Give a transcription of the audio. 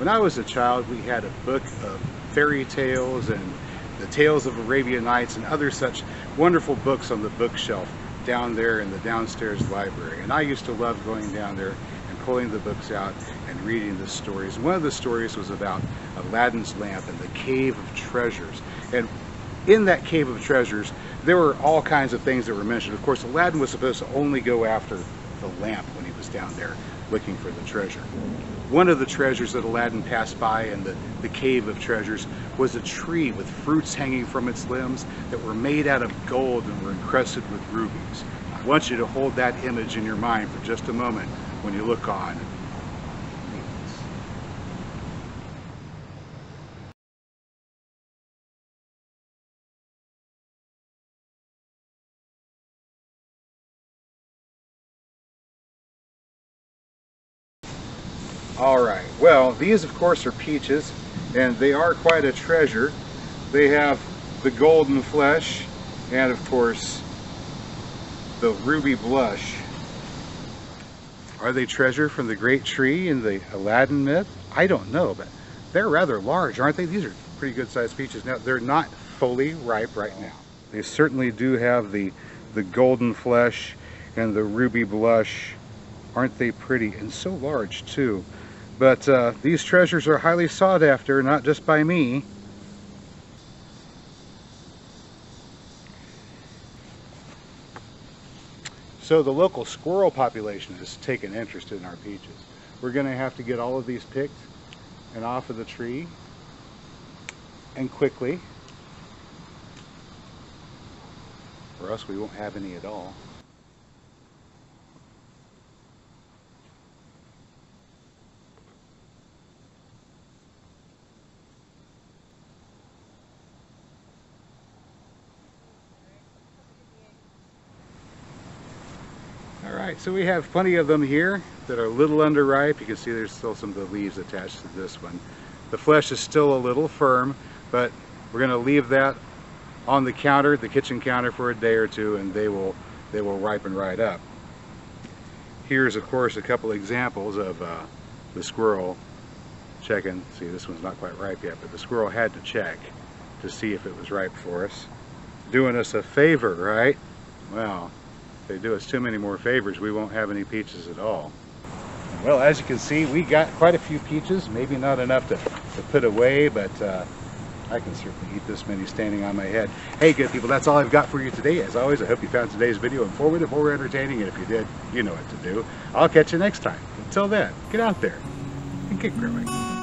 When I was a child, we had a book of fairy tales and the Tales of Arabian Nights and other such wonderful books on the bookshelf down there in the downstairs library. And I used to love going down there and pulling the books out and reading the stories. One of the stories was about Aladdin's lamp and the Cave of Treasures. And in that Cave of Treasures, there were all kinds of things that were mentioned. Of course, Aladdin was supposed to only go after the lamp when he was down there looking for the treasure. One of the treasures that Aladdin passed by in the Cave of Treasures was a tree with fruits hanging from its limbs that were made out of gold and were encrusted with rubies. I want you to hold that image in your mind for just a moment when you look on. Alright, well, these of course are peaches, and they are quite a treasure. They have the golden flesh and of course the ruby blush. Are they treasure from the great tree in the Aladdin myth? I don't know, but they're rather large, aren't they? These are pretty good sized peaches. Now, they're not fully ripe right now. They certainly do have the golden flesh and the ruby blush. Aren't they pretty? And so large too. But these treasures are highly sought after, not just by me. So the local squirrel population has taken interest in our peaches. We're going to have to get all of these picked and off of the tree, and quickly, or else we won't have any at all. Alright, so we have plenty of them here that are a little underripe. You can see there's still some of the leaves attached to this one. The flesh is still a little firm, but we're going to leave that on the counter, the kitchen counter, for a day or two, and they will ripen right up. Here's of course a couple examples of the squirrel checking. See, this one's not quite ripe yet, but the squirrel had to check to see if it was ripe for us. Doing us a favor, right? Well, if they do us too many more favors, we won't have any peaches at all. Well, as you can see, we got quite a few peaches, maybe not enough to put away, but I can certainly eat this many standing on my head. Hey, good people, that's all I've got for you today. As always, I hope you found today's video informative or entertaining, and if you did, you know what to do. I'll catch you next time. Until then, get out there and get growing.